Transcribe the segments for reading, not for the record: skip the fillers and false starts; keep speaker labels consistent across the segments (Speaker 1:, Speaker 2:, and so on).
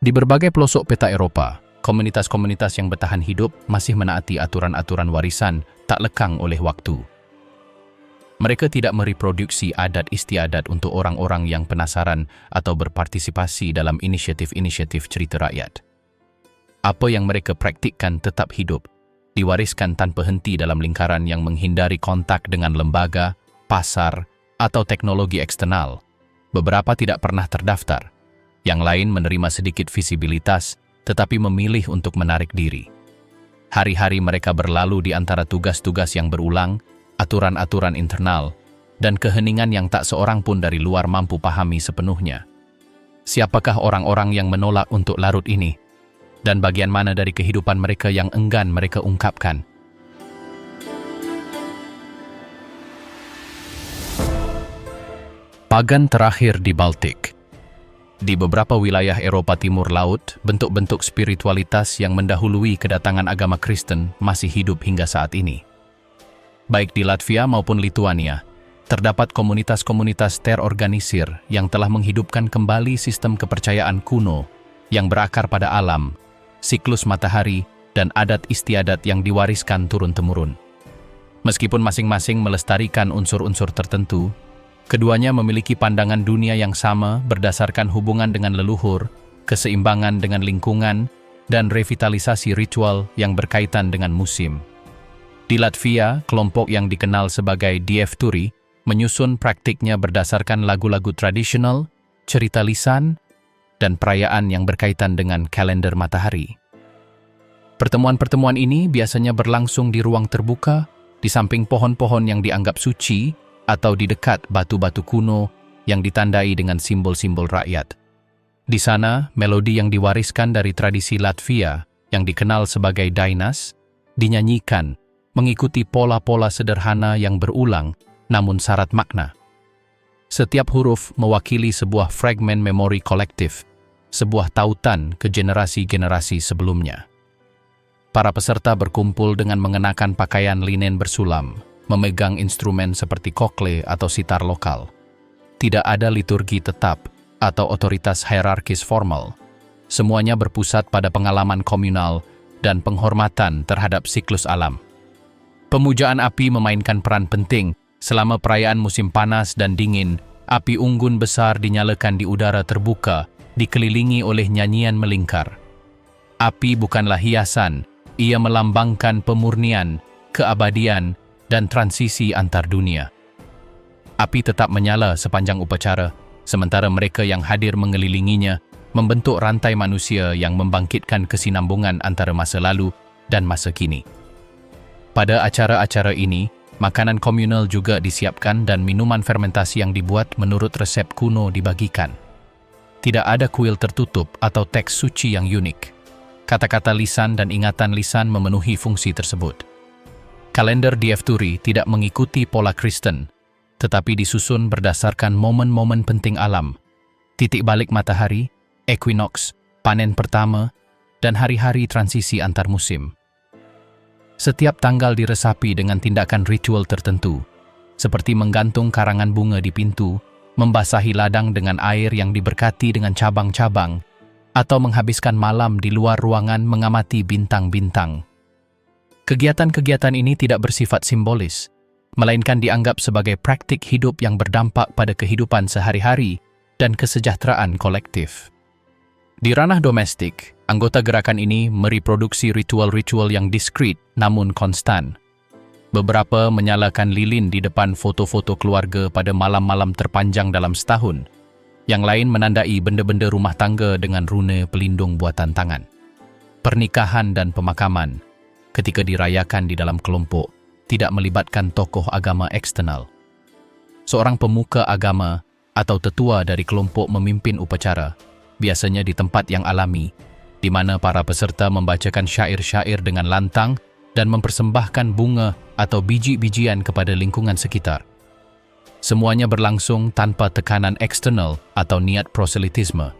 Speaker 1: Di berbagai pelosok peta Eropa, komunitas-komunitas yang bertahan hidup masih menaati aturan-aturan warisan tak lekang oleh waktu. Mereka tidak mereproduksi adat istiadat untuk orang-orang yang penasaran atau berpartisipasi dalam inisiatif-inisiatif cerita rakyat. Apa yang mereka praktikkan tetap hidup, diwariskan tanpa henti dalam lingkaran yang menghindari kontak dengan lembaga, pasar, atau teknologi eksternal. Beberapa tidak pernah terdaftar, yang lain menerima sedikit visibilitas, tetapi memilih untuk menarik diri. Hari-hari mereka berlalu di antara tugas-tugas yang berulang, aturan-aturan internal, dan keheningan yang tak seorang pun dari luar mampu pahami sepenuhnya. Siapakah orang-orang yang menolak untuk larut ini? Dan bagian mana dari kehidupan mereka yang enggan mereka ungkapkan? Pagan terakhir di Baltik. Di beberapa wilayah Eropa Timur Laut, bentuk-bentuk spiritualitas yang mendahului kedatangan agama Kristen masih hidup hingga saat ini. Baik di Latvia maupun Lituania, terdapat komunitas-komunitas terorganisir yang telah menghidupkan kembali sistem kepercayaan kuno yang berakar pada alam, siklus matahari, dan adat istiadat yang diwariskan turun-temurun. Meskipun masing-masing melestarikan unsur-unsur tertentu, keduanya memiliki pandangan dunia yang sama berdasarkan hubungan dengan leluhur, keseimbangan dengan lingkungan, dan revitalisasi ritual yang berkaitan dengan musim. Di Latvia, kelompok yang dikenal sebagai Diefturi menyusun praktiknya berdasarkan lagu-lagu tradisional, cerita lisan, dan perayaan yang berkaitan dengan kalender matahari. Pertemuan-pertemuan ini biasanya berlangsung di ruang terbuka, di samping pohon-pohon yang dianggap suci, atau di dekat batu-batu kuno yang ditandai dengan simbol-simbol rakyat. Di sana, melodi yang diwariskan dari tradisi Latvia yang dikenal sebagai Dainas dinyanyikan mengikuti pola-pola sederhana yang berulang namun syarat makna. Setiap huruf mewakili sebuah fragmen memori kolektif, sebuah tautan ke generasi-generasi sebelumnya. Para peserta berkumpul dengan mengenakan pakaian linen bersulam, memegang instrumen seperti kokle atau sitar lokal. Tidak ada liturgi tetap atau otoritas hierarkis formal. Semuanya berpusat pada pengalaman komunal dan penghormatan terhadap siklus alam. Pemujaan api memainkan peran penting selama perayaan musim panas dan dingin. Api unggun besar dinyalakan di udara terbuka, dikelilingi oleh nyanyian melingkar. Api bukanlah hiasan, ia melambangkan pemurnian, keabadian, dan transisi antar dunia. Api tetap menyala sepanjang upacara, sementara mereka yang hadir mengelilinginya membentuk rantai manusia yang membangkitkan kesinambungan antara masa lalu dan masa kini. Pada acara-acara ini, makanan komunal juga disiapkan dan minuman fermentasi yang dibuat menurut resep kuno dibagikan. Tidak ada kuil tertutup atau teks suci yang unik. Kata-kata lisan dan ingatan lisan memenuhi fungsi tersebut. Kalender Diefturi tidak mengikuti pola Kristen, tetapi disusun berdasarkan momen-momen penting alam, titik balik matahari, equinox, panen pertama, dan hari-hari transisi antar musim. Setiap tanggal diresapi dengan tindakan ritual tertentu, seperti menggantung karangan bunga di pintu, membasahi ladang dengan air yang diberkati dengan cabang-cabang, atau menghabiskan malam di luar ruangan mengamati bintang-bintang. Kegiatan-kegiatan ini tidak bersifat simbolis, melainkan dianggap sebagai praktik hidup yang berdampak pada kehidupan sehari-hari dan kesejahteraan kolektif. Di ranah domestik, anggota gerakan ini mereproduksi ritual-ritual yang diskret namun konstan. Beberapa menyalakan lilin di depan foto-foto keluarga pada malam-malam terpanjang dalam setahun. Yang lain menandai benda-benda rumah tangga dengan rune pelindung buatan tangan. Pernikahan dan pemakaman, ketika dirayakan di dalam kelompok, tidak melibatkan tokoh agama eksternal. Seorang pemuka agama atau tetua dari kelompok memimpin upacara, biasanya di tempat yang alami, di mana para peserta membacakan syair-syair dengan lantang dan mempersembahkan bunga atau biji-bijian kepada lingkungan sekitar. Semuanya berlangsung tanpa tekanan eksternal atau niat proselitisme.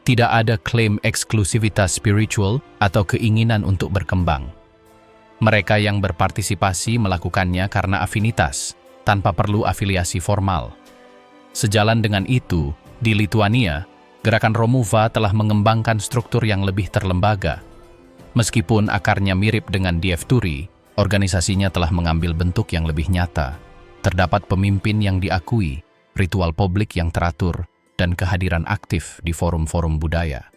Speaker 1: Tidak ada klaim eksklusivitas spiritual atau keinginan untuk berkembang. Mereka yang berpartisipasi melakukannya karena afinitas, tanpa perlu afiliasi formal. Sejalan dengan itu, di Lituania, Gerakan Romuva telah mengembangkan struktur yang lebih terlembaga. Meskipun akarnya mirip dengan DF Turi, organisasinya telah mengambil bentuk yang lebih nyata. Terdapat pemimpin yang diakui, ritual publik yang teratur, dan kehadiran aktif di forum-forum budaya.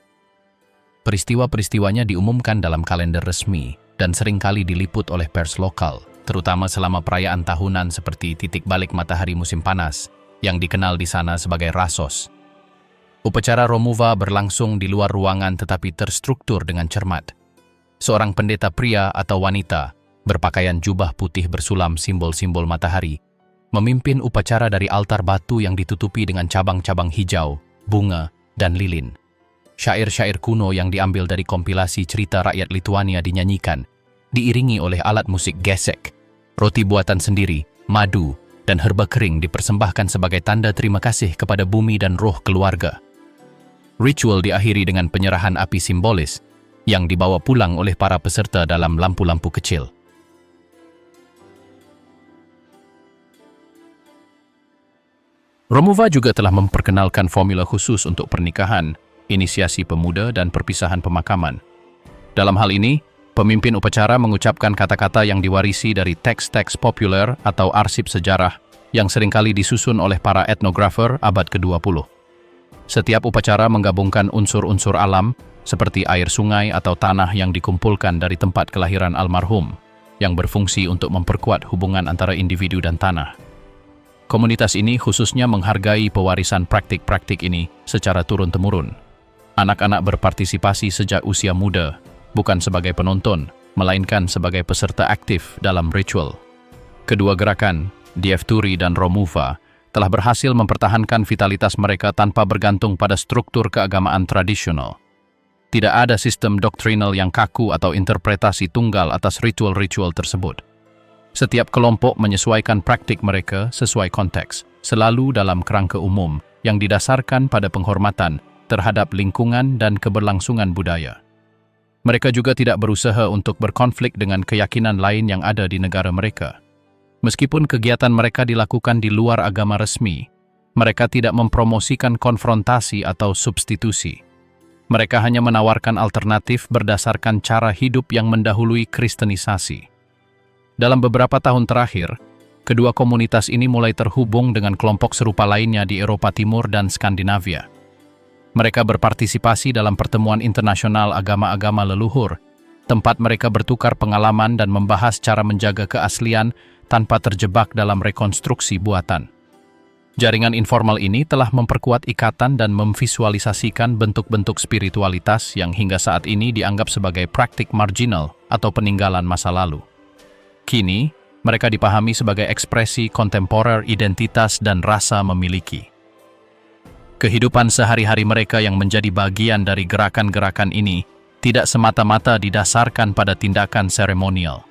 Speaker 1: Peristiwa-peristiwanya diumumkan dalam kalender resmi dan seringkali diliput oleh pers lokal, terutama selama perayaan tahunan seperti titik balik matahari musim panas, yang dikenal di sana sebagai Rasos. Upacara Romuva berlangsung di luar ruangan tetapi terstruktur dengan cermat. Seorang pendeta pria atau wanita, berpakaian jubah putih bersulam simbol-simbol matahari, memimpin upacara dari altar batu yang ditutupi dengan cabang-cabang hijau, bunga, dan lilin. Syair-syair kuno yang diambil dari kompilasi cerita rakyat Lituania dinyanyikan, diiringi oleh alat musik gesek. Roti buatan sendiri, madu, dan herba kering dipersembahkan sebagai tanda terima kasih kepada bumi dan roh keluarga. Ritual diakhiri dengan penyerahan api simbolis yang dibawa pulang oleh para peserta dalam lampu-lampu kecil. Romuva juga telah memperkenalkan formula khusus untuk pernikahan, inisiasi pemuda, dan perpisahan pemakaman. Dalam hal ini, pemimpin upacara mengucapkan kata-kata yang diwarisi dari teks-teks populer atau arsip sejarah yang seringkali disusun oleh para etnografer abad ke-20. Setiap upacara menggabungkan unsur-unsur alam, seperti air sungai atau tanah yang dikumpulkan dari tempat kelahiran almarhum, yang berfungsi untuk memperkuat hubungan antara individu dan tanah. Komunitas ini khususnya menghargai pewarisan praktik-praktik ini secara turun-temurun. Anak-anak berpartisipasi sejak usia muda, bukan sebagai penonton, melainkan sebagai peserta aktif dalam ritual. Kedua gerakan, DF Turi dan Romuva, telah berhasil mempertahankan vitalitas mereka tanpa bergantung pada struktur keagamaan tradisional. Tidak ada sistem doktrinal yang kaku atau interpretasi tunggal atas ritual-ritual tersebut. Setiap kelompok menyesuaikan praktik mereka sesuai konteks, selalu dalam kerangka umum yang didasarkan pada penghormatan terhadap lingkungan dan keberlangsungan budaya. Mereka juga tidak berusaha untuk berkonflik dengan keyakinan lain yang ada di negara mereka. Meskipun kegiatan mereka dilakukan di luar agama resmi, mereka tidak mempromosikan konfrontasi atau substitusi. Mereka hanya menawarkan alternatif berdasarkan cara hidup yang mendahului kristenisasi. Dalam beberapa tahun terakhir, kedua komunitas ini mulai terhubung dengan kelompok serupa lainnya di Eropa Timur dan Skandinavia. Mereka berpartisipasi dalam pertemuan internasional agama-agama leluhur, tempat mereka bertukar pengalaman dan membahas cara menjaga keaslian tanpa terjebak dalam rekonstruksi buatan. Jaringan informal ini telah memperkuat ikatan dan memvisualisasikan bentuk-bentuk spiritualitas yang hingga saat ini dianggap sebagai praktik marginal atau peninggalan masa lalu. Kini, mereka dipahami sebagai ekspresi kontemporer identitas dan rasa memiliki. Kehidupan sehari-hari mereka yang menjadi bagian dari gerakan-gerakan ini tidak semata-mata didasarkan pada tindakan seremonial.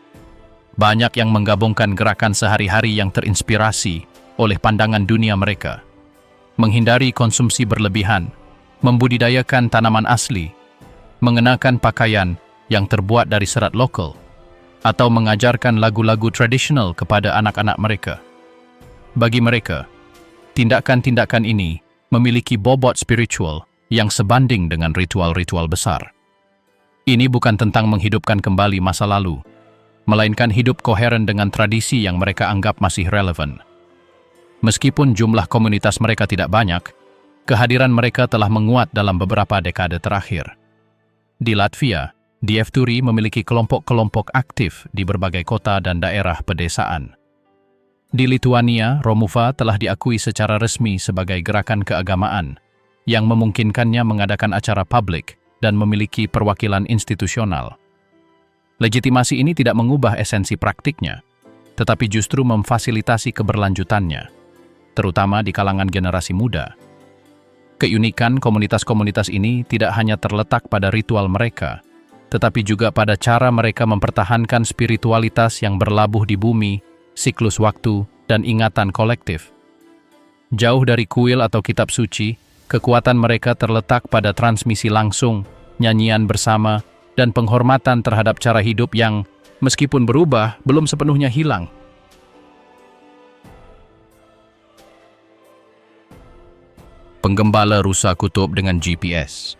Speaker 1: Banyak yang menggabungkan gerakan sehari-hari yang terinspirasi oleh pandangan dunia mereka. Menghindari konsumsi berlebihan, membudidayakan tanaman asli, mengenakan pakaian yang terbuat dari serat lokal, atau mengajarkan lagu-lagu tradisional kepada anak-anak mereka. Bagi mereka, tindakan-tindakan ini memiliki bobot spiritual yang sebanding dengan ritual-ritual besar. Ini bukan tentang menghidupkan kembali masa lalu, melainkan hidup koheren dengan tradisi yang mereka anggap masih relevan. Meskipun jumlah komunitas mereka tidak banyak, kehadiran mereka telah menguat dalam beberapa dekade terakhir. Di Latvia, DF Turi memiliki kelompok-kelompok aktif di berbagai kota dan daerah pedesaan. Di Lituania, Romuva telah diakui secara resmi sebagai gerakan keagamaan, yang memungkinkannya mengadakan acara publik dan memiliki perwakilan institusional. Legitimasi ini tidak mengubah esensi praktiknya, tetapi justru memfasilitasi keberlanjutannya, terutama di kalangan generasi muda. Keunikan komunitas-komunitas ini tidak hanya terletak pada ritual mereka, tetapi juga pada cara mereka mempertahankan spiritualitas yang berlabuh di bumi, siklus waktu, dan ingatan kolektif. Jauh dari kuil atau kitab suci, kekuatan mereka terletak pada transmisi langsung, nyanyian bersama, dan penghormatan terhadap cara hidup yang, meskipun berubah, belum sepenuhnya hilang. Penggembala rusa kutub dengan GPS.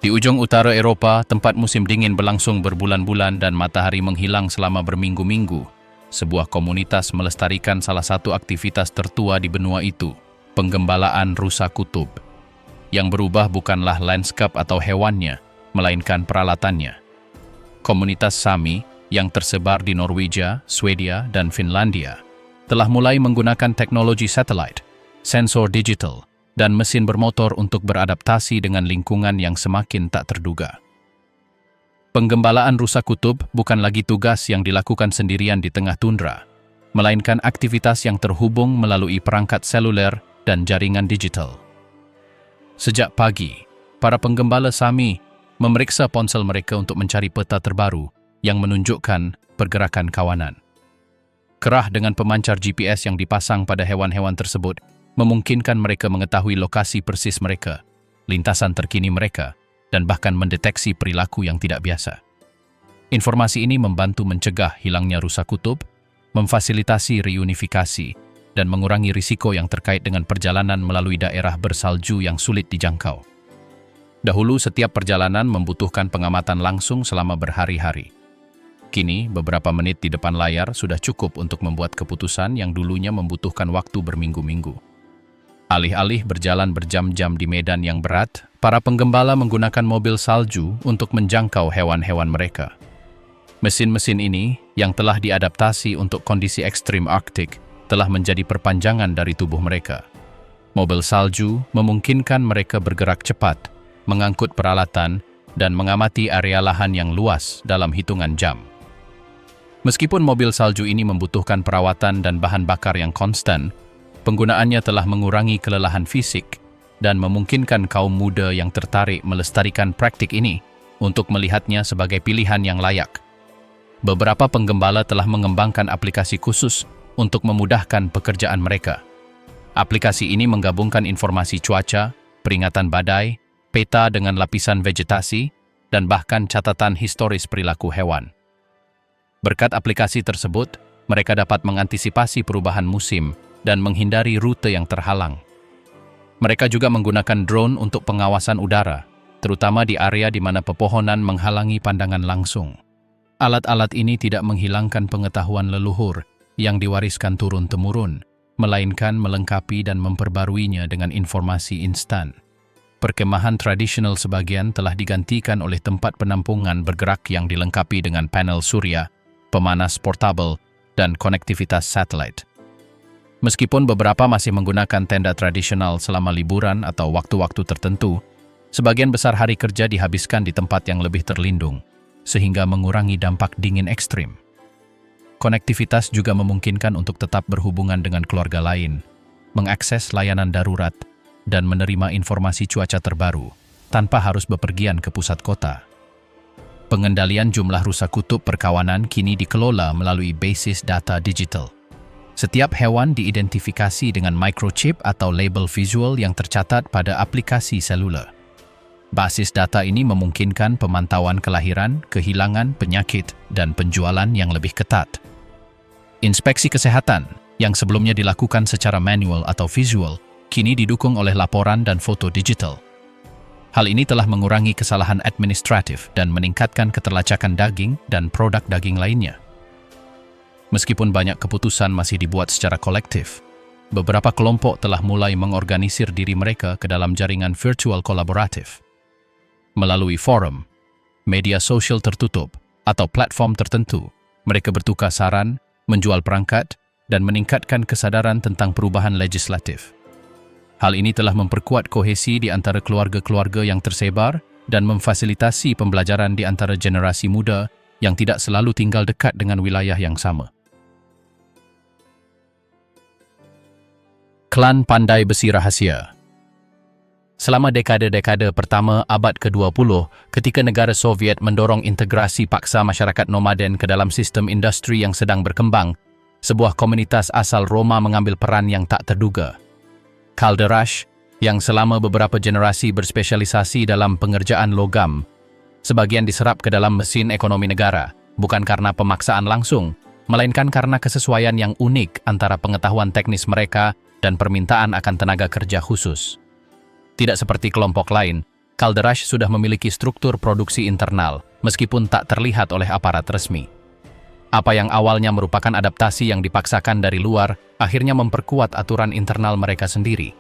Speaker 1: Di ujung utara Eropah, tempat musim dingin berlangsung berbulan-bulan dan matahari menghilang selama berminggu-minggu, sebuah komunitas melestarikan salah satu aktivitas tertua di benua itu, penggembalaan rusa kutub. Yang berubah bukanlah lanskap atau hewannya, melainkan peralatannya. Komunitas Sami yang tersebar di Norwegia, Swedia, dan Finlandia telah mulai menggunakan teknologi satelit, sensor digital, dan mesin bermotor untuk beradaptasi dengan lingkungan yang semakin tak terduga. Penggembalaan rusa kutub bukan lagi tugas yang dilakukan sendirian di tengah tundra, melainkan aktivitas yang terhubung melalui perangkat seluler dan jaringan digital. Sejak pagi, para penggembala Sami memeriksa ponsel mereka untuk mencari peta terbaru yang menunjukkan pergerakan kawanan. Kerah dengan pemancar GPS yang dipasang pada hewan-hewan tersebut memungkinkan mereka mengetahui lokasi persis mereka, lintasan terkini mereka, dan bahkan mendeteksi perilaku yang tidak biasa. Informasi ini membantu mencegah hilangnya rusa kutub, memfasilitasi reunifikasi, dan mengurangi risiko yang terkait dengan perjalanan melalui daerah bersalju yang sulit dijangkau. Dahulu, setiap perjalanan membutuhkan pengamatan langsung selama berhari-hari. Kini, beberapa menit di depan layar sudah cukup untuk membuat keputusan yang dulunya membutuhkan waktu berminggu-minggu. Alih-alih berjalan berjam-jam di medan yang berat, para penggembala menggunakan mobil salju untuk menjangkau hewan-hewan mereka. Mesin-mesin ini, yang telah diadaptasi untuk kondisi ekstrim Arktik, telah menjadi perpanjangan dari tubuh mereka. Mobil salju memungkinkan mereka bergerak cepat, mengangkut peralatan, dan mengamati area lahan yang luas dalam hitungan jam. Meskipun mobil salju ini membutuhkan perawatan dan bahan bakar yang konstan, penggunaannya telah mengurangi kelelahan fisik dan memungkinkan kaum muda yang tertarik melestarikan praktik ini untuk melihatnya sebagai pilihan yang layak. Beberapa penggembala telah mengembangkan aplikasi khusus untuk memudahkan pekerjaan mereka. Aplikasi ini menggabungkan informasi cuaca, peringatan badai, peta dengan lapisan vegetasi, dan bahkan catatan historis perilaku hewan. Berkat aplikasi tersebut, mereka dapat mengantisipasi perubahan musim dan menghindari rute yang terhalang. Mereka juga menggunakan drone untuk pengawasan udara, terutama di area di mana pepohonan menghalangi pandangan langsung. Alat-alat ini tidak menghilangkan pengetahuan leluhur yang diwariskan turun-temurun, melainkan melengkapi dan memperbaruinya dengan informasi instan. Perkemahan tradisional sebagian telah digantikan oleh tempat penampungan bergerak yang dilengkapi dengan panel surya, pemanas portabel, dan konektivitas satelit. Meskipun beberapa masih menggunakan tenda tradisional selama liburan atau waktu-waktu tertentu, sebagian besar hari kerja dihabiskan di tempat yang lebih terlindung, sehingga mengurangi dampak dingin ekstrim. Konektivitas juga memungkinkan untuk tetap berhubungan dengan keluarga lain, mengakses layanan darurat, dan menerima informasi cuaca terbaru tanpa harus bepergian ke pusat kota. Pengendalian jumlah rusa kutub perkawanan kini dikelola melalui basis data digital. Setiap hewan diidentifikasi dengan microchip atau label visual yang tercatat pada aplikasi seluler. Basis data ini memungkinkan pemantauan kelahiran, kehilangan, penyakit, dan penjualan yang lebih ketat. Inspeksi kesehatan, yang sebelumnya dilakukan secara manual atau visual, kini didukung oleh laporan dan foto digital. Hal ini telah mengurangi kesalahan administratif dan meningkatkan keterlacakan daging dan produk daging lainnya. Meskipun banyak keputusan masih dibuat secara kolektif, beberapa kelompok telah mulai mengorganisir diri mereka ke dalam jaringan virtual kolaboratif. Melalui forum, media sosial tertutup, atau platform tertentu, mereka bertukar saran, menjual perangkat, dan meningkatkan kesadaran tentang perubahan legislatif. Hal ini telah memperkuat kohesi di antara keluarga-keluarga yang tersebar dan memfasilitasi pembelajaran di antara generasi muda yang tidak selalu tinggal dekat dengan wilayah yang sama. Klan Pandai Besi Rahasia. Selama dekade-dekade pertama abad ke-20, ketika negara Soviet mendorong integrasi paksa masyarakat nomaden ke dalam sistem industri yang sedang berkembang, sebuah komunitas asal Roma mengambil peran yang tak terduga. Calderash, yang selama beberapa generasi berspesialisasi dalam pengerjaan logam, sebagian diserap ke dalam mesin ekonomi negara, bukan karena pemaksaan langsung, melainkan karena kesesuaian yang unik antara pengetahuan teknis mereka dan permintaan akan tenaga kerja khusus. Tidak seperti kelompok lain, Kalderash sudah memiliki struktur produksi internal, meskipun tak terlihat oleh aparat resmi. Apa yang awalnya merupakan adaptasi yang dipaksakan dari luar, akhirnya memperkuat aturan internal mereka sendiri.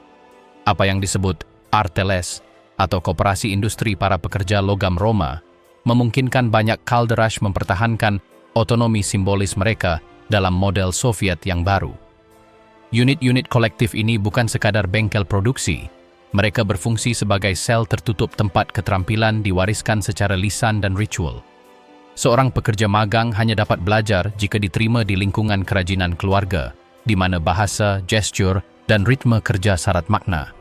Speaker 1: Apa yang disebut Arteles, atau Koperasi Industri Para Pekerja Logam Roma, memungkinkan banyak Kalderash mempertahankan otonomi simbolis mereka dalam model Soviet yang baru. Unit-unit kolektif ini bukan sekadar bengkel produksi, mereka berfungsi sebagai sel tertutup tempat keterampilan diwariskan secara lisan dan ritual. Seorang pekerja magang hanya dapat belajar jika diterima di lingkungan kerajinan keluarga, di mana bahasa, gestur, dan ritme kerja syarat makna.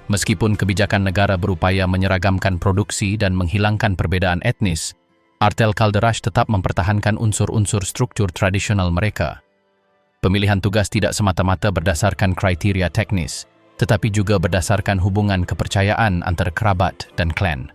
Speaker 1: Meskipun kebijakan negara berupaya menyeragamkan produksi dan menghilangkan perbedaan etnis, Artel Kalderash tetap mempertahankan unsur-unsur struktur tradisional mereka. Pemilihan tugas tidak semata-mata berdasarkan kriteria teknis, tetapi juga berdasarkan hubungan kepercayaan antara kerabat dan klan.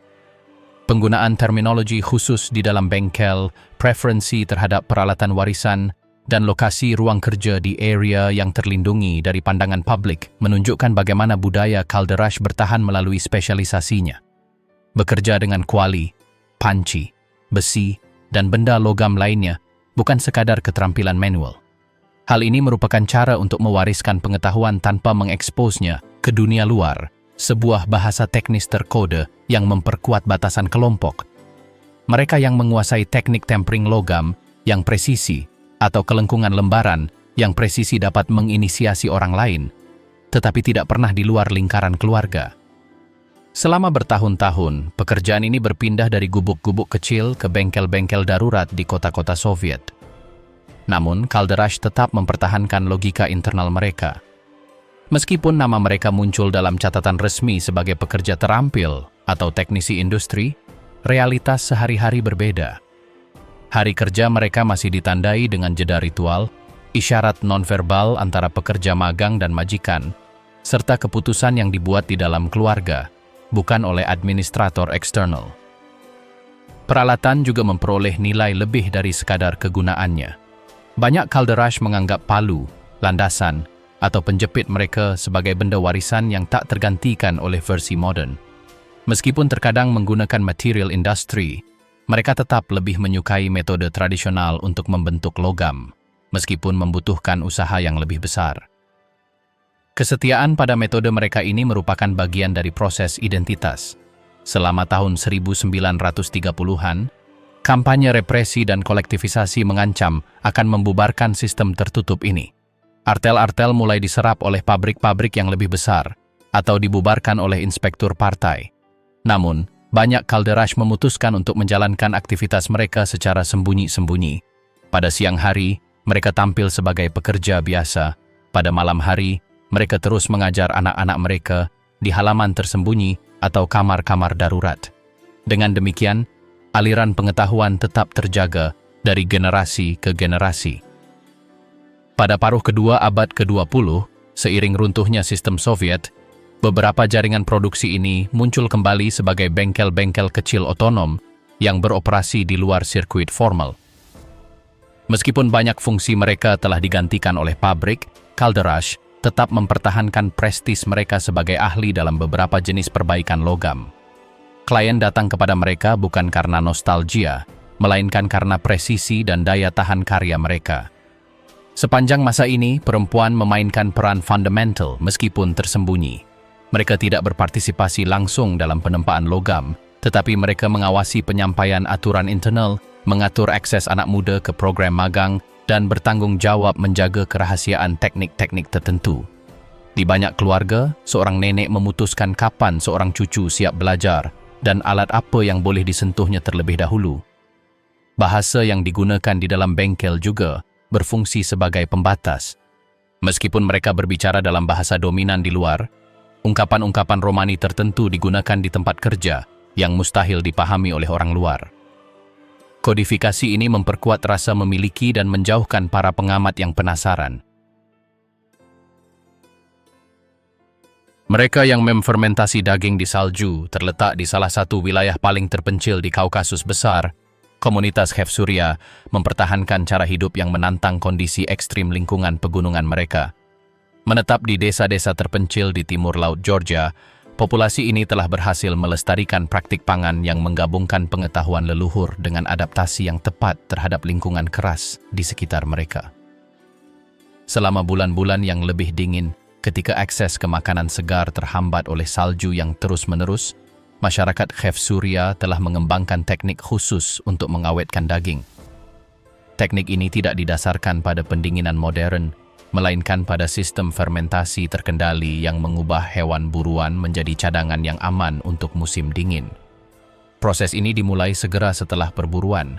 Speaker 1: Penggunaan terminologi khusus di dalam bengkel, preferensi terhadap peralatan warisan, dan lokasi ruang kerja di area yang terlindungi dari pandangan publik menunjukkan bagaimana budaya Kalderash bertahan melalui spesialisasinya. Bekerja dengan kuali, panci, besi, dan benda logam lainnya bukan sekadar keterampilan manual. Hal ini merupakan cara untuk mewariskan pengetahuan tanpa mengeksposnya ke dunia luar, sebuah bahasa teknis terkode yang memperkuat batasan kelompok. Mereka yang menguasai teknik tempering logam yang presisi atau kelengkungan lembaran yang presisi dapat menginisiasi orang lain, tetapi tidak pernah di luar lingkaran keluarga. Selama bertahun-tahun, pekerjaan ini berpindah dari gubuk-gubuk kecil ke bengkel-bengkel darurat di kota-kota Soviet. Namun, Kalderash tetap mempertahankan logika internal mereka. Meskipun nama mereka muncul dalam catatan resmi sebagai pekerja terampil atau teknisi industri, realitas sehari-hari berbeda. Hari kerja mereka masih ditandai dengan jeda ritual, isyarat nonverbal antara pekerja magang dan majikan, serta keputusan yang dibuat di dalam keluarga, bukan oleh administrator eksternal. Peralatan juga memperoleh nilai lebih dari sekadar kegunaannya. Banyak Kalderash menganggap palu, landasan, atau penjepit mereka sebagai benda warisan yang tak tergantikan oleh versi modern. Meskipun terkadang menggunakan material industri, mereka tetap lebih menyukai metode tradisional untuk membentuk logam, meskipun membutuhkan usaha yang lebih besar. Kesetiaan pada metode mereka ini merupakan bagian dari proses identitas. Selama tahun 1930-an, kampanye represi dan kolektivisasi mengancam akan membubarkan sistem tertutup ini. Artel-artel mulai diserap oleh pabrik-pabrik yang lebih besar atau dibubarkan oleh inspektur partai. Namun, banyak Kalderash memutuskan untuk menjalankan aktivitas mereka secara sembunyi-sembunyi. Pada siang hari, mereka tampil sebagai pekerja biasa. Pada malam hari, mereka terus mengajar anak-anak mereka di halaman tersembunyi atau kamar-kamar darurat. Dengan demikian, aliran pengetahuan tetap terjaga dari generasi ke generasi. Pada paruh kedua abad ke-20, seiring runtuhnya sistem Soviet, beberapa jaringan produksi ini muncul kembali sebagai bengkel-bengkel kecil otonom yang beroperasi di luar sirkuit formal. Meskipun banyak fungsi mereka telah digantikan oleh pabrik, Kalderash tetap mempertahankan prestis mereka sebagai ahli dalam beberapa jenis perbaikan logam. Klien datang kepada mereka bukan karena nostalgia, melainkan karena presisi dan daya tahan karya mereka. Sepanjang masa ini, perempuan memainkan peran fundamental meskipun tersembunyi. Mereka tidak berpartisipasi langsung dalam penempaan logam, tetapi mereka mengawasi penyampaian aturan internal, mengatur akses anak muda ke program magang, dan bertanggung jawab menjaga kerahasiaan teknik-teknik tertentu. Di banyak keluarga, seorang nenek memutuskan kapan seorang cucu siap belajar, dan alat apa yang boleh disentuhnya terlebih dahulu. Bahasa yang digunakan di dalam bengkel juga berfungsi sebagai pembatas. Meskipun mereka berbicara dalam bahasa dominan di luar, ungkapan-ungkapan Romani tertentu digunakan di tempat kerja yang mustahil dipahami oleh orang luar. Kodifikasi ini memperkuat rasa memiliki dan menjauhkan para pengamat yang penasaran. Mereka yang memfermentasi daging di salju terletak di salah satu wilayah paling terpencil di Kaukasus Besar. Komunitas Khevsuria mempertahankan cara hidup yang menantang kondisi ekstrim lingkungan pegunungan mereka. Menetap di desa-desa terpencil di timur Laut Georgia, Populasi ini telah berhasil melestarikan praktik pangan yang menggabungkan pengetahuan leluhur dengan adaptasi yang tepat terhadap lingkungan keras di sekitar mereka. Selama bulan-bulan yang lebih dingin, ketika akses ke makanan segar terhambat oleh salju yang terus-menerus, masyarakat Khefsuria telah mengembangkan teknik khusus untuk mengawetkan daging. Teknik ini tidak didasarkan pada pendinginan modern, melainkan pada sistem fermentasi terkendali yang mengubah hewan buruan menjadi cadangan yang aman untuk musim dingin. Proses ini dimulai segera setelah perburuan.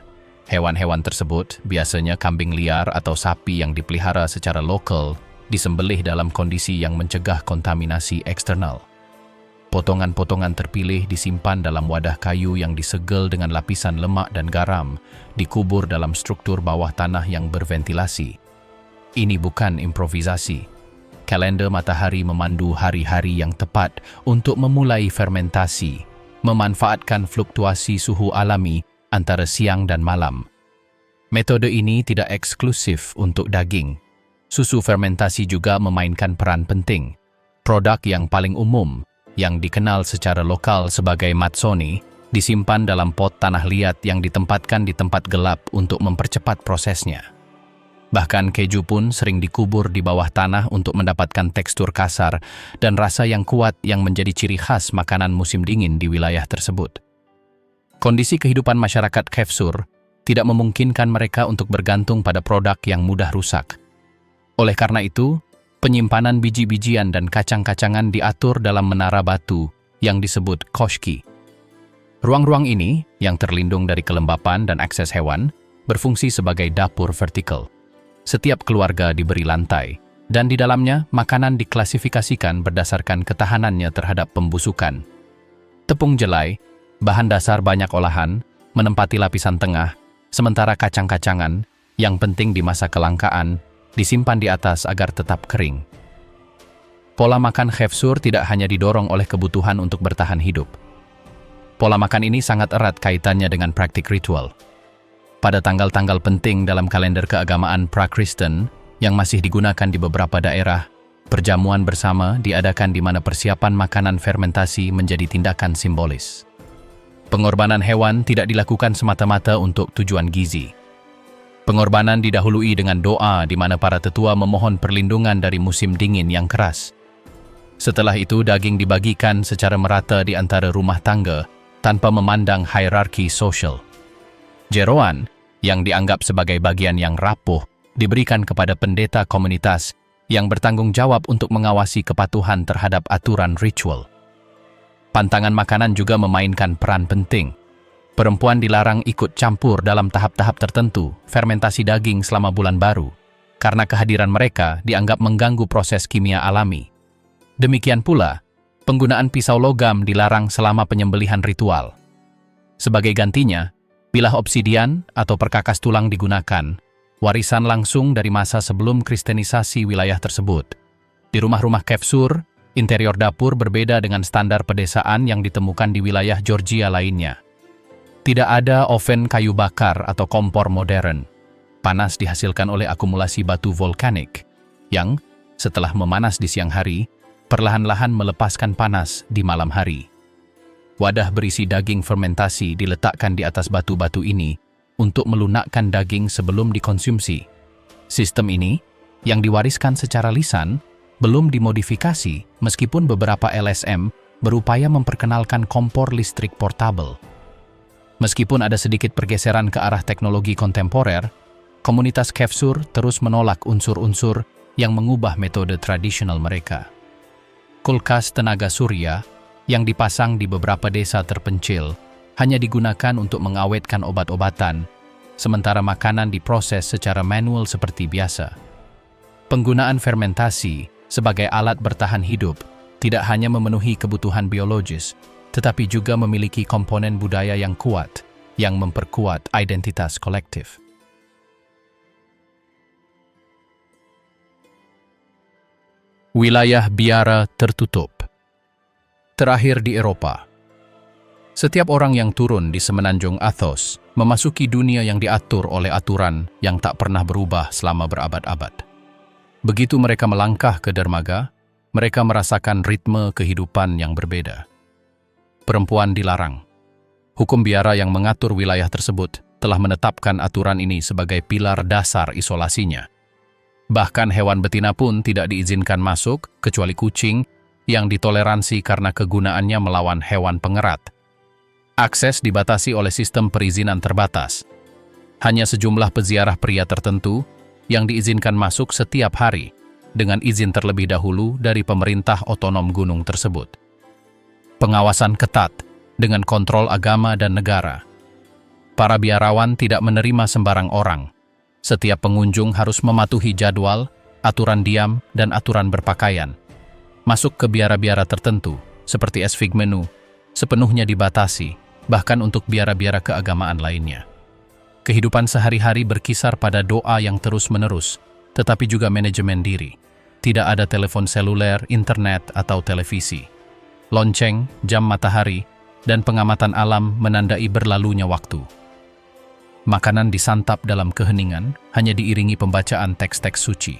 Speaker 1: Hewan-hewan tersebut, biasanya kambing liar atau sapi yang dipelihara secara lokal, disembelih dalam kondisi yang mencegah kontaminasi eksternal. Potongan-potongan terpilih disimpan dalam wadah kayu yang disegel dengan lapisan lemak dan garam, dikubur dalam struktur bawah tanah yang berventilasi. Ini bukan improvisasi. Kalender matahari memandu hari-hari yang tepat untuk memulai fermentasi, memanfaatkan fluktuasi suhu alami antara siang dan malam. Metode ini tidak eksklusif untuk daging. Susu fermentasi juga memainkan peran penting. Produk yang paling umum, yang dikenal secara lokal sebagai matsoni, disimpan dalam pot tanah liat yang ditempatkan di tempat gelap untuk mempercepat prosesnya. Bahkan keju pun sering dikubur di bawah tanah untuk mendapatkan tekstur kasar dan rasa yang kuat yang menjadi ciri khas makanan musim dingin di wilayah tersebut. Kondisi kehidupan masyarakat Khefsur tidak memungkinkan mereka untuk bergantung pada produk yang mudah rusak. Oleh karena itu, penyimpanan biji-bijian dan kacang-kacangan diatur dalam menara batu yang disebut koshki. Ruang-ruang ini, yang terlindung dari kelembapan dan akses hewan, berfungsi sebagai dapur vertikal. Setiap keluarga diberi lantai, dan di dalamnya makanan diklasifikasikan berdasarkan ketahanannya terhadap pembusukan. Tepung jelai, bahan dasar banyak olahan, menempati lapisan tengah, sementara kacang-kacangan, yang penting di masa kelangkaan, disimpan di atas agar tetap kering. Pola makan Khefsur tidak hanya didorong oleh kebutuhan untuk bertahan hidup. Pola makan ini sangat erat kaitannya dengan praktik ritual. Pada tanggal-tanggal penting dalam kalender keagamaan pra-Kristen yang masih digunakan di beberapa daerah, perjamuan bersama diadakan di mana persiapan makanan fermentasi menjadi tindakan simbolis. Pengorbanan hewan tidak dilakukan semata-mata untuk tujuan gizi. Pengorbanan didahului dengan doa di mana para tetua memohon perlindungan dari musim dingin yang keras. Setelah itu daging dibagikan secara merata di antara rumah tangga tanpa memandang hierarki sosial. Jeroan, yang dianggap sebagai bagian yang rapuh, diberikan kepada pendeta komunitas yang bertanggung jawab untuk mengawasi kepatuhan terhadap aturan ritual. Pantangan makanan juga memainkan peran penting. Perempuan dilarang ikut campur dalam tahap-tahap tertentu fermentasi daging selama bulan baru, karena kehadiran mereka dianggap mengganggu proses kimia alami. Demikian pula, penggunaan pisau logam dilarang selama penyembelihan ritual. Sebagai gantinya, bilah obsidian atau perkakas tulang digunakan, warisan langsung dari masa sebelum kristenisasi wilayah tersebut. Di rumah-rumah Khefsur, interior dapur berbeda dengan standar pedesaan yang ditemukan di wilayah Georgia lainnya. Tidak ada oven kayu bakar atau kompor modern. Panas dihasilkan oleh akumulasi batu volkanik, yang, setelah memanas di siang hari, perlahan-lahan melepaskan panas di malam hari. Wadah berisi daging fermentasi diletakkan di atas batu-batu ini untuk melunakkan daging sebelum dikonsumsi. Sistem ini, yang diwariskan secara lisan, belum dimodifikasi meskipun beberapa LSM berupaya memperkenalkan kompor listrik portabel. Meskipun ada sedikit pergeseran ke arah teknologi kontemporer, komunitas Khefsur terus menolak unsur-unsur yang mengubah metode tradisional mereka. Kulkas tenaga surya yang dipasang di beberapa desa terpencil hanya digunakan untuk mengawetkan obat-obatan, sementara makanan diproses secara manual seperti biasa. Penggunaan fermentasi sebagai alat bertahan hidup tidak hanya memenuhi kebutuhan biologis, tetapi juga memiliki komponen budaya yang kuat, yang memperkuat identitas kolektif. Wilayah biara tertutup. Terakhir di Eropa. Setiap orang yang turun di semenanjung Athos memasuki dunia yang diatur oleh aturan yang tak pernah berubah selama berabad-abad. Begitu mereka melangkah ke dermaga, mereka merasakan ritme kehidupan yang berbeda. Perempuan dilarang. Hukum biara yang mengatur wilayah tersebut telah menetapkan aturan ini sebagai pilar dasar isolasinya. Bahkan hewan betina pun tidak diizinkan masuk, kecuali kucing, yang ditoleransi karena kegunaannya melawan hewan pengerat. Akses dibatasi oleh sistem perizinan terbatas. Hanya sejumlah peziarah pria tertentu yang diizinkan masuk setiap hari, dengan izin terlebih dahulu dari pemerintah otonom gunung tersebut. Pengawasan ketat, dengan kontrol agama dan negara. Para biarawan tidak menerima sembarang orang. Setiap pengunjung harus mematuhi jadwal, aturan diam, dan aturan berpakaian. Masuk ke biara-biara tertentu, seperti Esphigmenou, sepenuhnya dibatasi, bahkan untuk biara-biara keagamaan lainnya. Kehidupan sehari-hari berkisar pada doa yang terus-menerus, tetapi juga manajemen diri. Tidak ada telepon seluler, internet, atau televisi. Lonceng, jam matahari, dan pengamatan alam menandai berlalunya waktu. Makanan disantap dalam keheningan, hanya diiringi pembacaan teks-teks suci.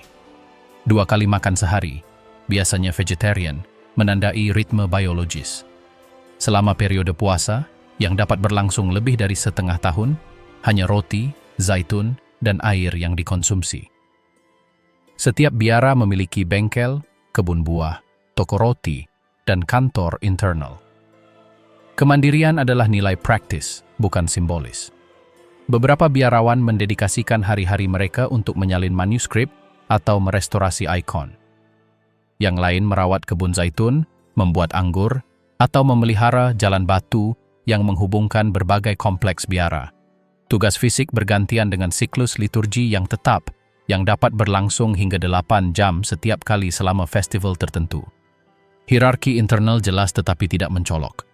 Speaker 1: 2 kali makan sehari, biasanya vegetarian, menandai ritme biologis. Selama periode puasa, yang dapat berlangsung lebih dari setengah tahun, hanya roti, zaitun, dan air yang dikonsumsi. Setiap biara memiliki bengkel, kebun buah, toko roti, dan kantor internal. Kemandirian adalah nilai praktis, bukan simbolis. Beberapa biarawan mendedikasikan hari-hari mereka untuk menyalin manuskrip atau merestorasi ikon. Yang lain merawat kebun zaitun, membuat anggur, atau memelihara jalan batu yang menghubungkan berbagai kompleks biara. Tugas fisik bergantian dengan siklus liturgi yang tetap, yang dapat berlangsung hingga 8 jam setiap kali selama festival tertentu. Hierarki internal jelas tetapi tidak mencolok.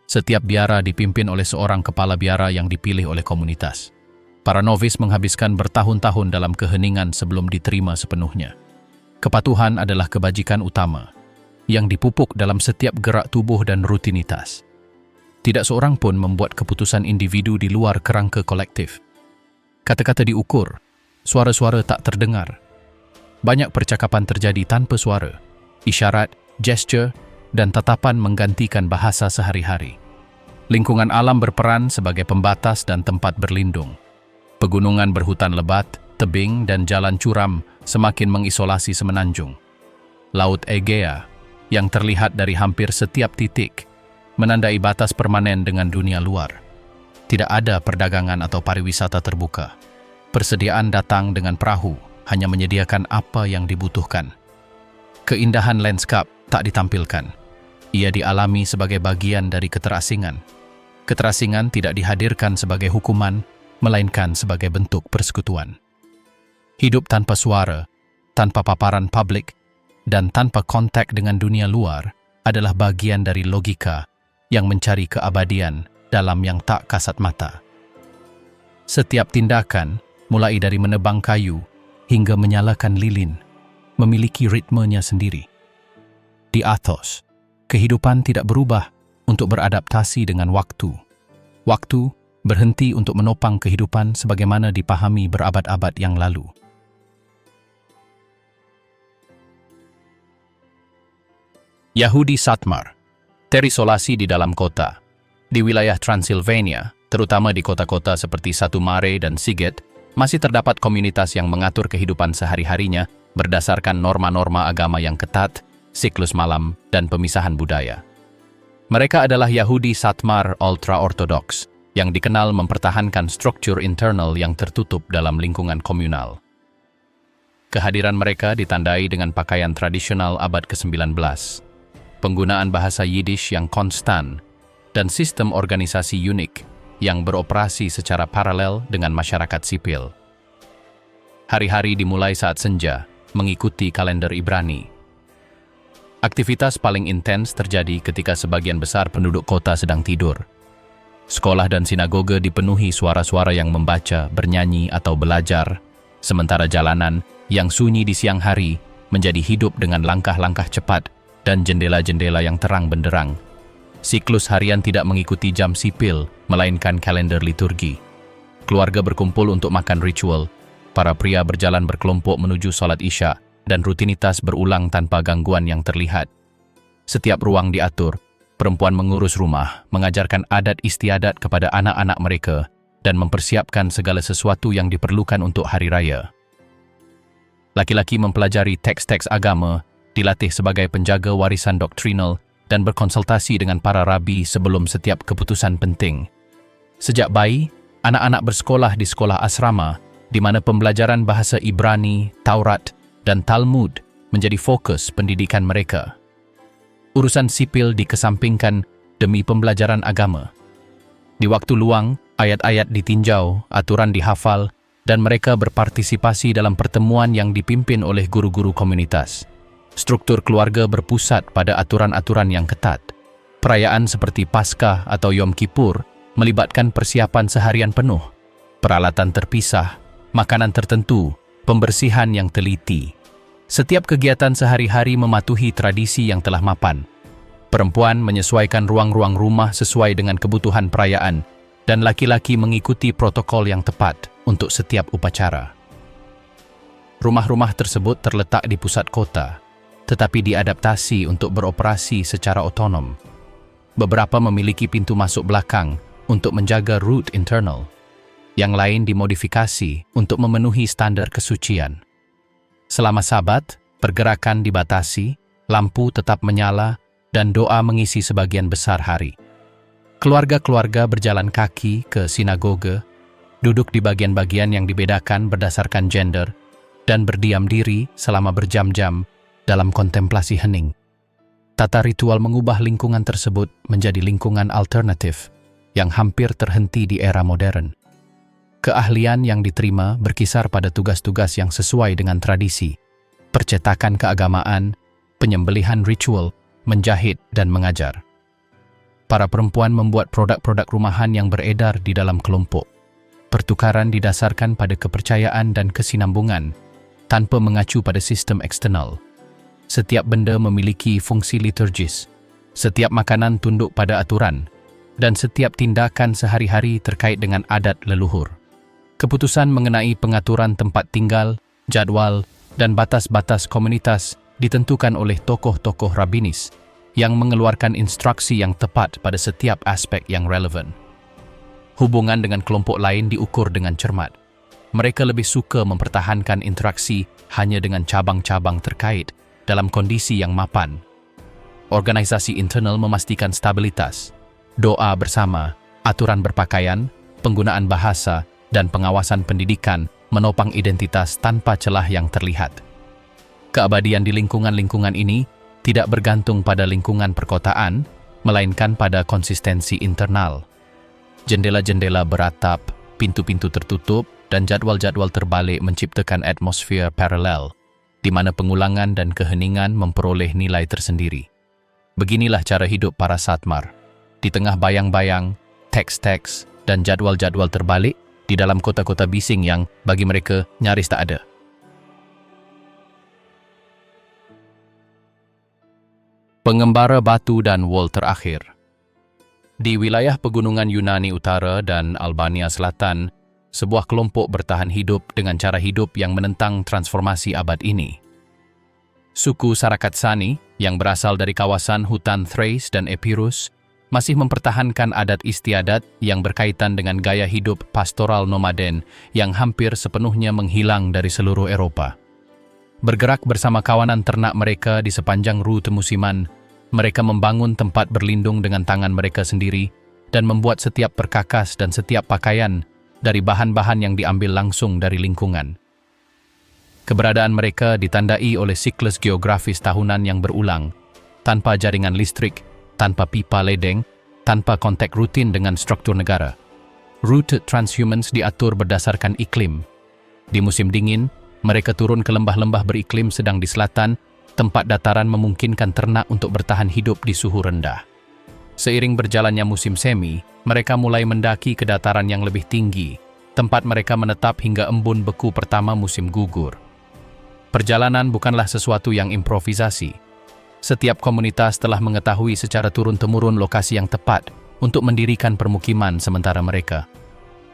Speaker 1: Setiap biara dipimpin oleh seorang kepala biara yang dipilih oleh komunitas. Para novis menghabiskan bertahun-tahun dalam keheningan sebelum diterima sepenuhnya. Kepatuhan adalah kebajikan utama, yang dipupuk dalam setiap gerak tubuh dan rutinitas. Tidak seorang pun membuat keputusan individu di luar kerangka kolektif. Kata-kata diukur, suara-suara tak terdengar. Banyak percakapan terjadi tanpa suara, isyarat, gesture, dan tatapan menggantikan bahasa sehari-hari. Lingkungan alam berperan sebagai pembatas dan tempat berlindung. Pegunungan berhutan lebat, tebing, dan jalan curam semakin mengisolasi semenanjung. Laut Egea, yang terlihat dari hampir setiap titik, menandai batas permanen dengan dunia luar. Tidak ada perdagangan atau pariwisata terbuka. Persediaan datang dengan perahu, hanya menyediakan apa yang dibutuhkan. Keindahan lanskap tak ditampilkan. Ia dialami sebagai bagian dari keterasingan. Keterasingan tidak dihadirkan sebagai hukuman, melainkan sebagai bentuk persekutuan. Hidup tanpa suara, tanpa paparan publik, dan tanpa kontak dengan dunia luar adalah bagian dari logika yang mencari keabadian dalam yang tak kasat mata. Setiap tindakan, mulai dari menebang kayu hingga menyalakan lilin, memiliki ritmenya sendiri. Di Athos, kehidupan tidak berubah untuk beradaptasi dengan waktu. Waktu berhenti untuk menopang kehidupan sebagaimana dipahami berabad-abad yang lalu. Yahudi Satmar, terisolasi di dalam kota. Di wilayah Transilvania, terutama di kota-kota seperti Satu Mare dan Siget, masih terdapat komunitas yang mengatur kehidupan sehari-harinya berdasarkan norma-norma agama yang ketat, siklus malam, dan pemisahan budaya. Mereka adalah Yahudi Satmar ultra-ortodoks, yang dikenal mempertahankan struktur internal yang tertutup dalam lingkungan komunal. Kehadiran mereka ditandai dengan pakaian tradisional abad ke-19, penggunaan bahasa Yiddish yang konstan, dan sistem organisasi unik yang beroperasi secara paralel dengan masyarakat sipil. Hari-hari dimulai saat senja, mengikuti kalender Ibrani. Aktivitas paling intens terjadi ketika sebagian besar penduduk kota sedang tidur. Sekolah dan sinagoge dipenuhi suara-suara yang membaca, bernyanyi, atau belajar, sementara jalanan yang sunyi di siang hari menjadi hidup dengan langkah-langkah cepat dan jendela-jendela yang terang benderang. Siklus harian tidak mengikuti jam sipil, melainkan kalender liturgi. Keluarga berkumpul untuk makan ritual, para pria berjalan berkelompok menuju salat Isya, dan rutinitas berulang tanpa gangguan yang terlihat. Setiap ruang diatur, perempuan mengurus rumah, mengajarkan adat istiadat kepada anak-anak mereka, dan mempersiapkan segala sesuatu yang diperlukan untuk hari raya. Laki-laki mempelajari teks-teks agama, dilatih sebagai penjaga warisan doktrinal, dan berkonsultasi dengan para rabi sebelum setiap keputusan penting. Sejak bayi, anak-anak bersekolah di sekolah asrama, di mana pembelajaran bahasa Ibrani, Taurat, dan Talmud menjadi fokus pendidikan mereka. Urusan sipil dikesampingkan demi pembelajaran agama. Di waktu luang, ayat-ayat ditinjau, aturan dihafal, dan mereka berpartisipasi dalam pertemuan yang dipimpin oleh guru-guru komunitas. Struktur keluarga berpusat pada aturan-aturan yang ketat. Perayaan seperti Paskah atau Yom Kippur melibatkan persiapan seharian penuh, peralatan terpisah, makanan tertentu, pembersihan yang teliti. Setiap kegiatan sehari-hari mematuhi tradisi yang telah mapan. Perempuan menyesuaikan ruang-ruang rumah sesuai dengan kebutuhan perayaan, dan laki-laki mengikuti protokol yang tepat untuk setiap upacara. Rumah-rumah tersebut terletak di pusat kota, tetapi diadaptasi untuk beroperasi secara otonom. Beberapa memiliki pintu masuk belakang untuk menjaga route internal. Yang lain dimodifikasi untuk memenuhi standar kesucian. Selama Sabat, pergerakan dibatasi, lampu tetap menyala, dan doa mengisi sebagian besar hari. Keluarga-keluarga berjalan kaki ke sinagoge, duduk di bagian-bagian yang dibedakan berdasarkan gender, dan berdiam diri selama berjam-jam dalam kontemplasi hening. Tata ritual mengubah lingkungan tersebut menjadi lingkungan alternatif yang hampir terhenti di era modern. Keahlian yang diterima berkisar pada tugas-tugas yang sesuai dengan tradisi, percetakan keagamaan, penyembelihan ritual, menjahit, dan mengajar. Para perempuan membuat produk-produk rumahan yang beredar di dalam kelompok. Pertukaran didasarkan pada kepercayaan dan kesinambungan, tanpa mengacu pada sistem eksternal. Setiap benda memiliki fungsi liturgis, setiap makanan tunduk pada aturan, dan setiap tindakan sehari-hari terkait dengan adat leluhur. Keputusan mengenai pengaturan tempat tinggal, jadwal, dan batas-batas komunitas ditentukan oleh tokoh-tokoh rabbinis yang mengeluarkan instruksi yang tepat pada setiap aspek yang relevan. Hubungan dengan kelompok lain diukur dengan cermat. Mereka lebih suka mempertahankan interaksi hanya dengan cabang-cabang terkait dalam kondisi yang mapan. Organisasi internal memastikan stabilitas, doa bersama, aturan berpakaian, penggunaan bahasa, dan pengawasan pendidikan menopang identitas tanpa celah yang terlihat. Keabadian di lingkungan-lingkungan ini tidak bergantung pada lingkungan perkotaan, melainkan pada konsistensi internal. Jendela-jendela beratap, pintu-pintu tertutup, dan jadwal-jadwal terbalik menciptakan atmosfer paralel, di mana pengulangan dan keheningan memperoleh nilai tersendiri. Beginilah cara hidup para Satmar, di tengah bayang-bayang, teks-teks, dan jadwal-jadwal terbalik, di dalam kota-kota bising yang bagi mereka nyaris tak ada. Pengembara batu dan wall terakhir. Di wilayah pegunungan Yunani Utara dan Albania Selatan, sebuah kelompok bertahan hidup dengan cara hidup yang menentang transformasi abad ini. Suku Sarakatsani, yang berasal dari kawasan hutan Thrace dan Epirus, masih mempertahankan adat istiadat yang berkaitan dengan gaya hidup pastoral nomaden yang hampir sepenuhnya menghilang dari seluruh Eropa. Bergerak bersama kawanan ternak mereka di sepanjang rute musiman, mereka membangun tempat berlindung dengan tangan mereka sendiri dan membuat setiap perkakas dan setiap pakaian dari bahan-bahan yang diambil langsung dari lingkungan. Keberadaan mereka ditandai oleh siklus geografis tahunan yang berulang, tanpa jaringan listrik, tanpa pipa ledeng, tanpa kontak rutin dengan struktur negara. Rute transhumans diatur berdasarkan iklim. Di musim dingin, mereka turun ke lembah-lembah beriklim sedang di selatan, tempat dataran memungkinkan ternak untuk bertahan hidup di suhu rendah. Seiring berjalannya musim semi, mereka mulai mendaki ke dataran yang lebih tinggi, tempat mereka menetap hingga embun beku pertama musim gugur. Perjalanan bukanlah sesuatu yang improvisasi. Setiap komunitas telah mengetahui secara turun-temurun lokasi yang tepat untuk mendirikan permukiman sementara mereka.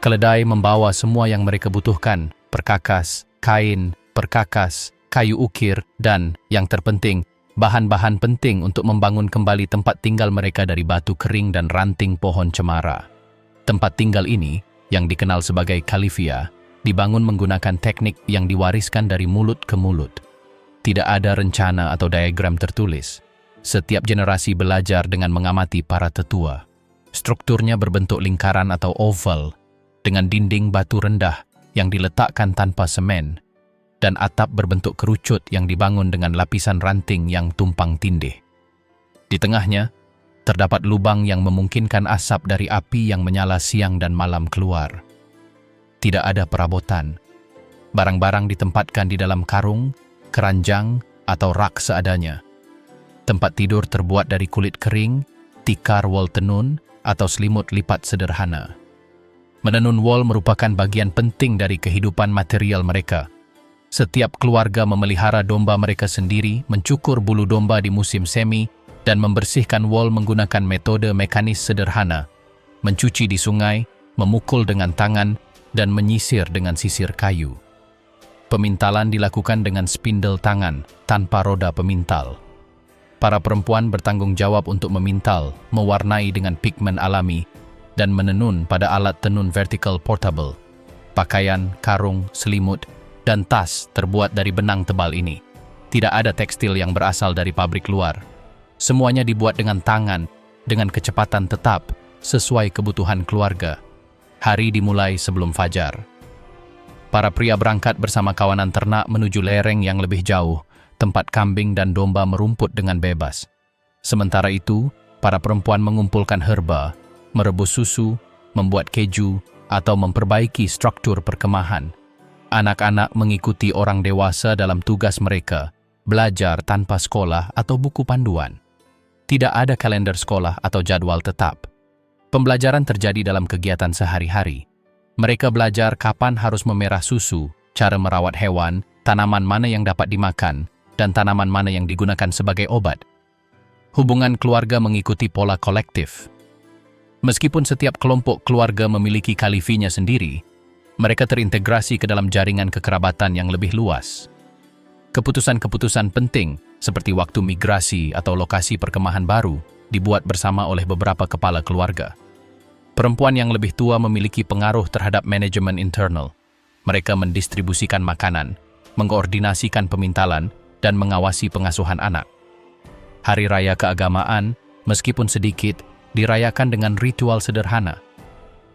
Speaker 1: Keledai membawa semua yang mereka butuhkan, perkakas, kain, kayu ukir, dan, yang terpenting, bahan-bahan penting untuk membangun kembali tempat tinggal mereka dari batu kering dan ranting pohon cemara. Tempat tinggal ini, yang dikenal sebagai Kalifia, dibangun menggunakan teknik yang diwariskan dari mulut ke mulut. Tidak ada rencana atau diagram tertulis. Setiap generasi belajar dengan mengamati para tetua. Strukturnya berbentuk lingkaran atau oval, dengan dinding batu rendah yang diletakkan tanpa semen, dan atap berbentuk kerucut yang dibangun dengan lapisan ranting yang tumpang tindih. Di tengahnya, terdapat lubang yang memungkinkan asap dari api yang menyala siang dan malam keluar. Tidak ada perabotan. Barang-barang ditempatkan di dalam karung, keranjang, atau rak seadanya. Tempat tidur terbuat dari kulit kering, tikar wol tenun, atau selimut lipat sederhana. Menenun wol merupakan bagian penting dari kehidupan material mereka. Setiap keluarga memelihara domba mereka sendiri, mencukur bulu domba di musim semi, dan membersihkan wol menggunakan metode mekanis sederhana, mencuci di sungai, memukul dengan tangan, dan menyisir dengan sisir kayu. Pemintalan dilakukan dengan spindle tangan, tanpa roda pemintal. Para perempuan bertanggung jawab untuk memintal, mewarnai dengan pigmen alami, dan menenun pada alat tenun vertical portable. Pakaian, karung, selimut, dan tas terbuat dari benang tebal ini. Tidak ada tekstil yang berasal dari pabrik luar. Semuanya dibuat dengan tangan, dengan kecepatan tetap, sesuai kebutuhan keluarga. Hari dimulai sebelum fajar. Para pria berangkat bersama kawanan ternak menuju lereng yang lebih jauh, tempat kambing dan domba merumput dengan bebas. Sementara itu, para perempuan mengumpulkan herba, merebus susu, membuat keju, atau memperbaiki struktur perkemahan. Anak-anak mengikuti orang dewasa dalam tugas mereka, belajar tanpa sekolah atau buku panduan. Tidak ada kalender sekolah atau jadwal tetap. Pembelajaran terjadi dalam kegiatan sehari-hari. Mereka belajar kapan harus memerah susu, cara merawat hewan, tanaman mana yang dapat dimakan, dan tanaman mana yang digunakan sebagai obat. Hubungan keluarga mengikuti pola kolektif. Meskipun setiap kelompok keluarga memiliki kalifinya sendiri, mereka terintegrasi ke dalam jaringan kekerabatan yang lebih luas. Keputusan-keputusan penting, seperti waktu migrasi atau lokasi perkemahan baru, dibuat bersama oleh beberapa kepala keluarga. Perempuan yang lebih tua memiliki pengaruh terhadap manajemen internal. Mereka mendistribusikan makanan, mengkoordinasikan pemintalan, dan mengawasi pengasuhan anak. Hari raya keagamaan, meskipun sedikit, dirayakan dengan ritual sederhana.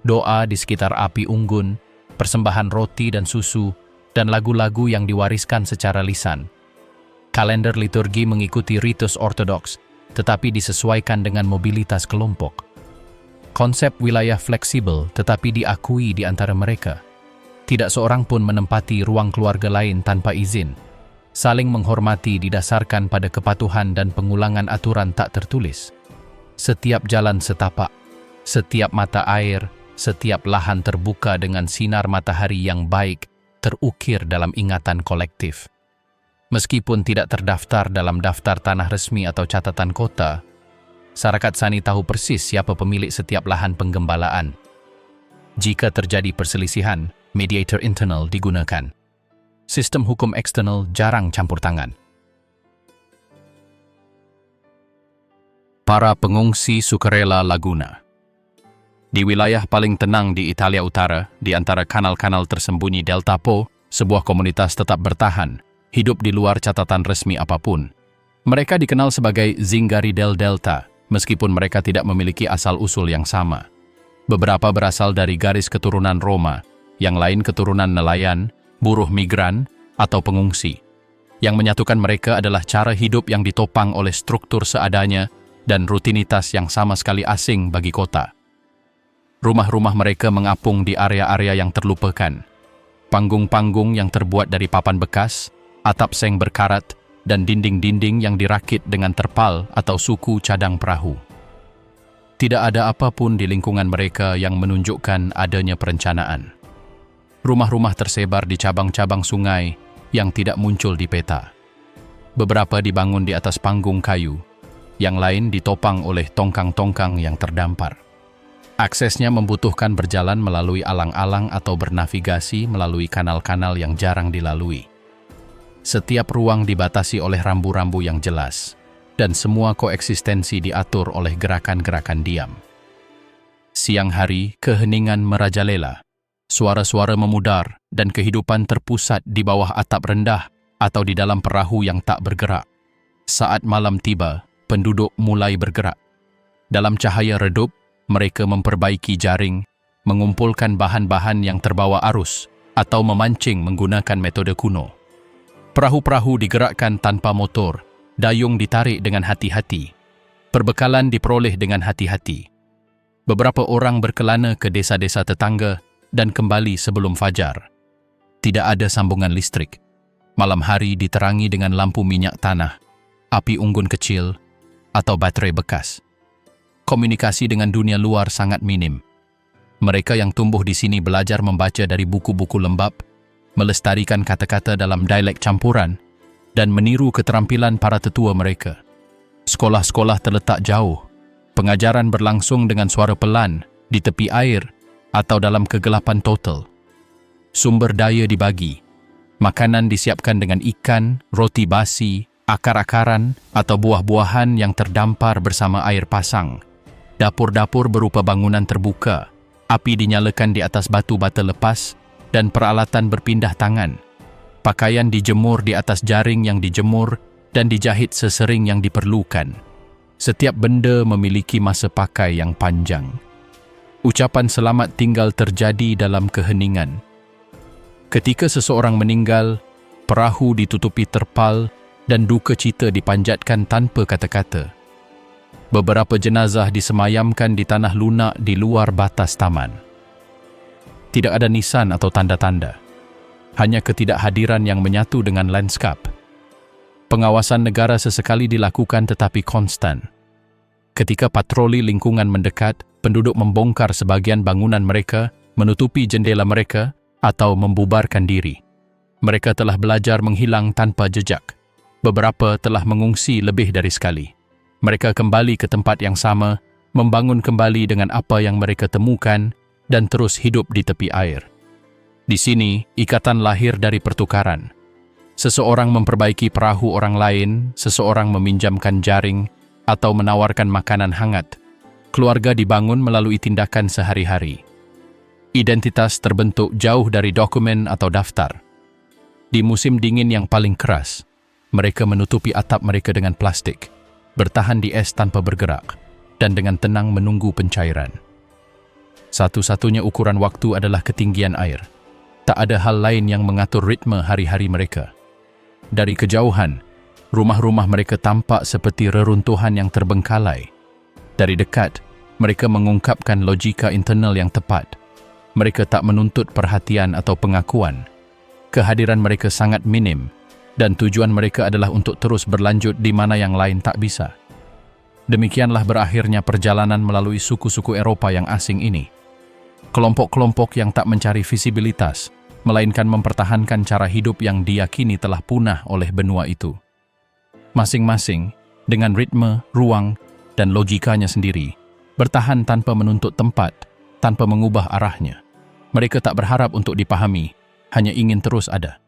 Speaker 1: Doa di sekitar api unggun, persembahan roti dan susu, dan lagu-lagu yang diwariskan secara lisan. Kalender liturgi mengikuti ritus ortodoks, tetapi disesuaikan dengan mobilitas kelompok. Konsep wilayah fleksibel tetapi diakui di antara mereka. Tidak seorang pun menempati ruang keluarga lain tanpa izin. Saling menghormati didasarkan pada kepatuhan dan pengulangan aturan tak tertulis. Setiap jalan setapak, setiap mata air, setiap lahan terbuka dengan sinar matahari yang baik terukir dalam ingatan kolektif. Meskipun tidak terdaftar dalam daftar tanah resmi atau catatan kota, Sarakat Sani tahu persis siapa pemilik setiap lahan penggembalaan. Jika terjadi perselisihan, mediator internal digunakan. Sistem hukum eksternal jarang campur tangan. Para pengungsi sukarela Laguna. Di wilayah paling tenang di Italia Utara, di antara kanal-kanal tersembunyi Delta Po, sebuah komunitas tetap bertahan, hidup di luar catatan resmi apapun. Mereka dikenal sebagai Zingari del Delta, meskipun mereka tidak memiliki asal-usul yang sama. Beberapa berasal dari garis keturunan Roma, yang lain keturunan nelayan, buruh migran, atau pengungsi. Yang menyatukan mereka adalah cara hidup yang ditopang oleh struktur seadanya dan rutinitas yang sama sekali asing bagi kota. Rumah-rumah mereka mengapung di area-area yang terlupakan. Panggung-panggung yang terbuat dari papan bekas, atap seng berkarat, dan dinding-dinding yang dirakit dengan terpal atau suku cadang perahu. Tidak ada apapun di lingkungan mereka yang menunjukkan adanya perencanaan. Rumah-rumah tersebar di cabang-cabang sungai yang tidak muncul di peta. Beberapa dibangun di atas panggung kayu, yang lain ditopang oleh tongkang-tongkang yang terdampar. Aksesnya membutuhkan berjalan melalui alang-alang atau bernavigasi melalui kanal-kanal yang jarang dilalui. Setiap ruang dibatasi oleh rambu-rambu yang jelas, dan semua koeksistensi diatur oleh gerakan-gerakan diam. Siang hari, keheningan merajalela. Suara-suara memudar dan kehidupan terpusat di bawah atap rendah atau di dalam perahu yang tak bergerak. Saat malam tiba, penduduk mulai bergerak. Dalam cahaya redup, mereka memperbaiki jaring, mengumpulkan bahan-bahan yang terbawa arus atau memancing menggunakan metode kuno. Perahu-perahu digerakkan tanpa motor, dayung ditarik dengan hati-hati. Perbekalan diperoleh dengan hati-hati. Beberapa orang berkelana ke desa-desa tetangga dan kembali sebelum fajar. Tidak ada sambungan listrik. Malam hari diterangi dengan lampu minyak tanah, api unggun kecil, atau baterai bekas. Komunikasi dengan dunia luar sangat minim. Mereka yang tumbuh di sini belajar membaca dari buku-buku lembab, melestarikan kata-kata dalam dialek campuran, dan meniru keterampilan para tetua mereka. Sekolah-sekolah terletak jauh. Pengajaran berlangsung dengan suara pelan, di tepi air, atau dalam kegelapan total. Sumber daya dibagi. Makanan disiapkan dengan ikan, roti basi, akar-akaran, atau buah-buahan yang terdampar bersama air pasang. Dapur-dapur berupa bangunan terbuka. Api dinyalakan di atas batu bata lepas dan peralatan berpindah tangan. Pakaian dijemur di atas jaring yang dijemur dan dijahit sesering yang diperlukan. Setiap benda memiliki masa pakai yang panjang. Ucapan selamat tinggal terjadi dalam keheningan. Ketika seseorang meninggal, perahu ditutupi terpal dan duka cita dipanjatkan tanpa kata-kata. Beberapa jenazah disemayamkan di tanah lunak di luar batas taman. Tidak ada nisan atau tanda-tanda. Hanya ketidakhadiran yang menyatu dengan lanskap. Pengawasan negara sesekali dilakukan tetapi konstan. Ketika patroli lingkungan mendekat, penduduk membongkar sebagian bangunan mereka, menutupi jendela mereka, atau membubarkan diri. Mereka telah belajar menghilang tanpa jejak. Beberapa telah mengungsi lebih dari sekali. Mereka kembali ke tempat yang sama, membangun kembali dengan apa yang mereka temukan, dan terus hidup di tepi air. Di sini, ikatan lahir dari pertukaran. Seseorang memperbaiki perahu orang lain, seseorang meminjamkan jaring, atau menawarkan makanan hangat. Keluarga dibangun melalui tindakan sehari-hari. Identitas terbentuk jauh dari dokumen atau daftar. Di musim dingin yang paling keras, mereka menutupi atap mereka dengan plastik, bertahan di es tanpa bergerak, dan dengan tenang menunggu pencairan. Satu-satunya ukuran waktu adalah ketinggian air. Tak ada hal lain yang mengatur ritme hari-hari mereka. Dari kejauhan, rumah-rumah mereka tampak seperti reruntuhan yang terbengkalai. Dari dekat, mereka mengungkapkan logika internal yang tepat. Mereka tak menuntut perhatian atau pengakuan. Kehadiran mereka sangat minim, dan tujuan mereka adalah untuk terus berlanjut di mana yang lain tak bisa. Demikianlah berakhirnya perjalanan melalui suku-suku Eropa yang asing ini. Kelompok-kelompok yang tak mencari visibilitas, melainkan mempertahankan cara hidup yang diyakini telah punah oleh benua itu. Masing-masing, dengan ritme, ruang, dan logikanya sendiri, bertahan tanpa menuntut tempat, tanpa mengubah arahnya. Mereka tak berharap untuk dipahami, hanya ingin terus ada.